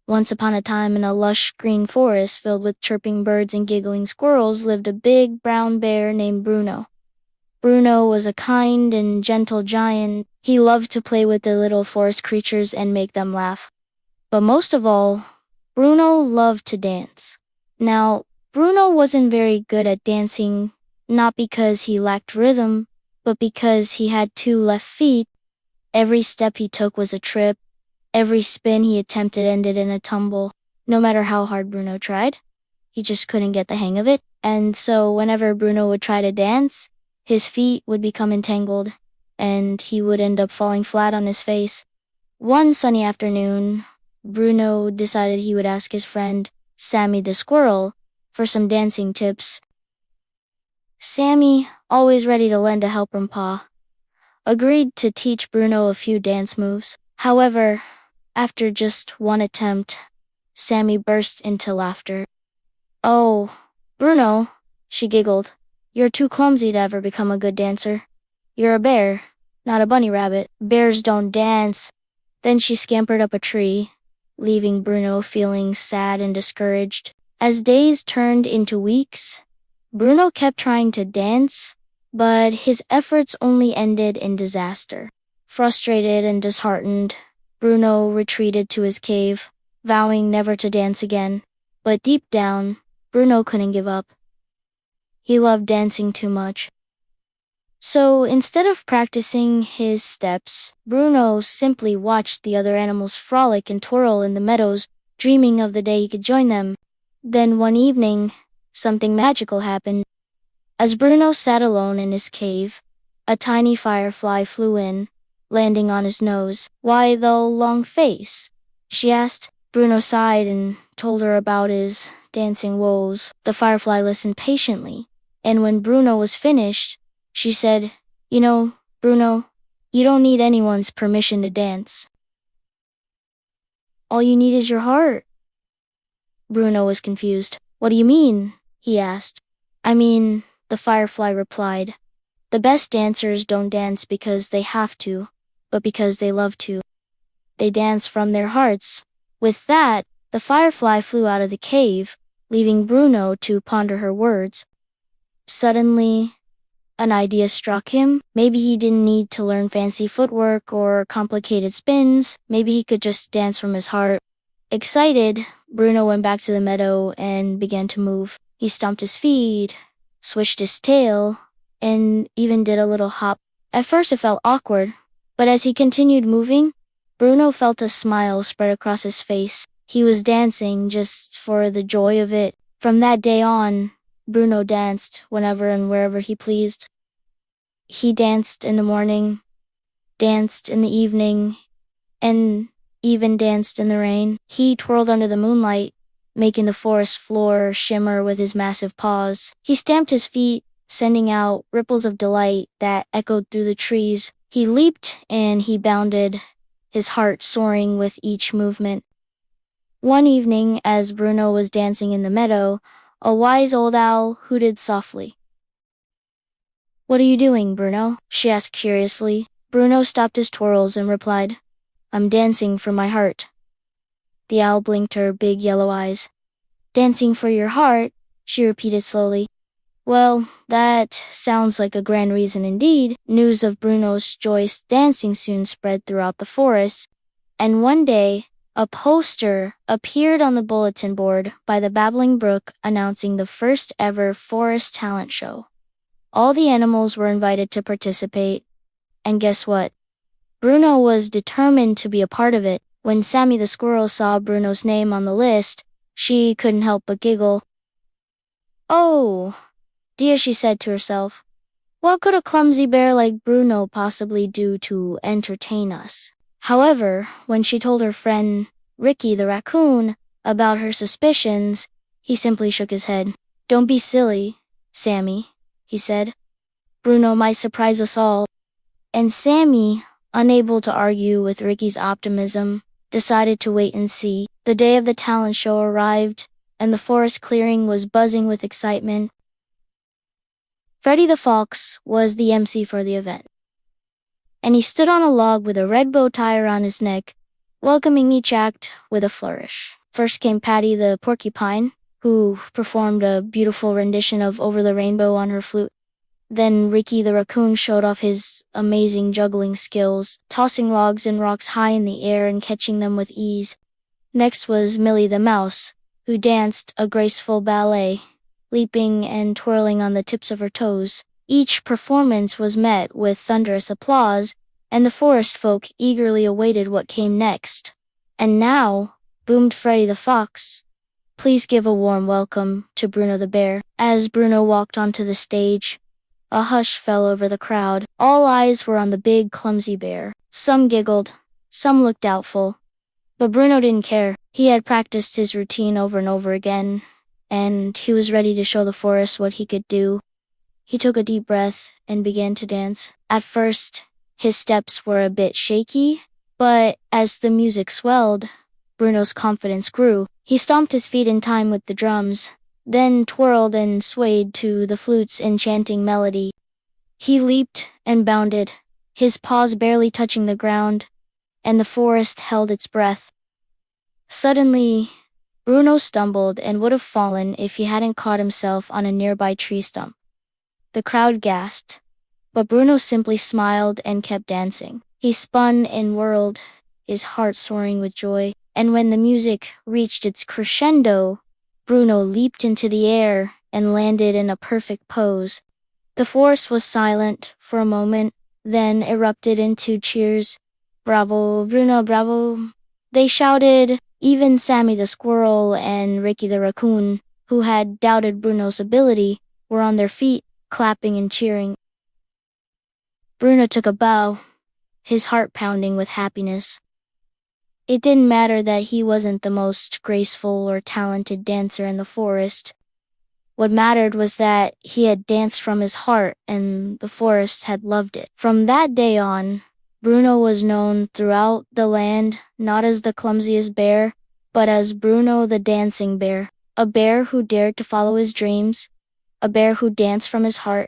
Once upon a time, in a lush green forest filled with chirping birds and giggling squirrels, lived a big brown bear named Bruno. Bruno was a kind and gentle giant. He loved to play with the little forest creatures and make them laugh. But most of all, Bruno loved to dance. Now, Bruno wasn't very good at dancing, not because he lacked rhythm, but because he had 2 left feet. Every step he took was a trip. Every spin he attempted ended in a tumble. No matter how hard Bruno tried, he just couldn't get the hang of it. And so whenever Bruno would try to dance, his feet would become entangled, and he would end up falling flat on his face. One sunny afternoon, Bruno decided he would ask his friend, Sammy the squirrel, for some dancing tips. Sammy, always ready to lend a helping paw, agreed to teach Bruno a few dance moves. However, after just one attempt, Sammy burst into laughter. "Oh, Bruno," she giggled, "you're too clumsy to ever become a good dancer. You're a bear, not a bunny rabbit. Bears don't dance." Then she scampered up a tree, leaving Bruno feeling sad and discouraged. As days turned into weeks, Bruno kept trying to dance, but his efforts only ended in disaster. Frustrated and disheartened, Bruno retreated to his cave, vowing never to dance again. But deep down, Bruno couldn't give up. He loved dancing too much. So instead of practicing his steps, Bruno simply watched the other animals frolic and twirl in the meadows, dreaming of the day he could join them. Then one evening, something magical happened. As Bruno sat alone in his cave, a tiny firefly flew in, landing on his nose. "Why the long face?" she asked. Bruno sighed and told her about his dancing woes. The firefly listened patiently, and when Bruno was finished, she said, "You know, Bruno, you don't need anyone's permission to dance. All you need is your heart." Bruno was confused. "What do you mean?" he asked. "I mean," the firefly replied, "the best dancers don't dance because they have to, but because they love to. They dance from their hearts." With that, the firefly flew out of the cave, leaving Bruno to ponder her words. Suddenly, an idea struck him. Maybe he didn't need to learn fancy footwork or complicated spins. Maybe he could just dance from his heart. Excited, Bruno went back to the meadow and began to move. He stomped his feet, switched his tail, and even did a little hop. At first it felt awkward, but as he continued moving, Bruno felt a smile spread across his face. He was dancing just for the joy of it. From that day on, Bruno danced whenever and wherever he pleased. He danced in the morning, danced in the evening, and even danced in the rain. He twirled under the moonlight, making the forest floor shimmer with his massive paws. He stamped his feet, sending out ripples of delight that echoed through the trees. He leaped and he bounded, his heart soaring with each movement. One evening, as Bruno was dancing in the meadow, a wise old owl hooted softly. "What are you doing, Bruno?" she asked curiously. Bruno stopped his twirls and replied, "I'm dancing for my heart." The owl blinked her big yellow eyes. "Dancing for your heart?" she repeated slowly. "Well, that sounds like a grand reason indeed." News of Bruno's joyous dancing soon spread throughout the forest, and one day, a poster appeared on the bulletin board by the babbling brook announcing the first ever forest talent show. All the animals were invited to participate, and guess what? Bruno was determined to be a part of it. When Sammy the squirrel saw Bruno's name on the list, she couldn't help but giggle. "Oh, dear," she said to herself. "What could a clumsy bear like Bruno possibly do to entertain us?" However, when she told her friend, Ricky the raccoon, about her suspicions, he simply shook his head. "Don't be silly, Sammy," he said. "Bruno might surprise us all." And Sammy, unable to argue with Ricky's optimism, decided to wait and see. The day of the talent show arrived, and the forest clearing was buzzing with excitement. Freddie the Fox was the MC for the event, and he stood on a log with a red bow tie around his neck, welcoming each act with a flourish. First came Patty the porcupine, who performed a beautiful rendition of Over the Rainbow on her flute. Then Ricky the raccoon showed off his amazing juggling skills, tossing logs and rocks high in the air and catching them with ease. Next was Millie the mouse, who danced a graceful ballet, leaping and twirling on the tips of her toes. Each performance was met with thunderous applause, and the forest folk eagerly awaited what came next. And now, boomed Freddie the fox, please give a warm welcome to Bruno the bear. As Bruno walked onto the stage, a hush fell over the crowd. All eyes were on the big, clumsy bear. Some giggled, some looked doubtful. But Bruno didn't care. He had practiced his routine over and over again, and he was ready to show the forest what he could do. He took a deep breath and began to dance. At first, his steps were a bit shaky, but as the music swelled, Bruno's confidence grew. He stomped his feet in time with the drums, then twirled and swayed to the flute's enchanting melody. He leaped and bounded, his paws barely touching the ground, and the forest held its breath. Suddenly, Bruno stumbled and would have fallen if he hadn't caught himself on a nearby tree stump. The crowd gasped, but Bruno simply smiled and kept dancing. He spun and whirled, his heart soaring with joy, and when the music reached its crescendo, Bruno leaped into the air and landed in a perfect pose. The forest was silent for a moment, then erupted into cheers. "Bravo, Bruno, bravo!" they shouted. Even Sammy the squirrel and Ricky the raccoon, who had doubted Bruno's ability, were on their feet, clapping and cheering. Bruno took a bow, his heart pounding with happiness. It didn't matter that he wasn't the most graceful or talented dancer in the forest. What mattered was that he had danced from his heart and the forest had loved it. From that day on, Bruno was known throughout the land not as the clumsiest bear, but as Bruno the dancing bear. A bear who dared to follow his dreams, a bear who danced from his heart,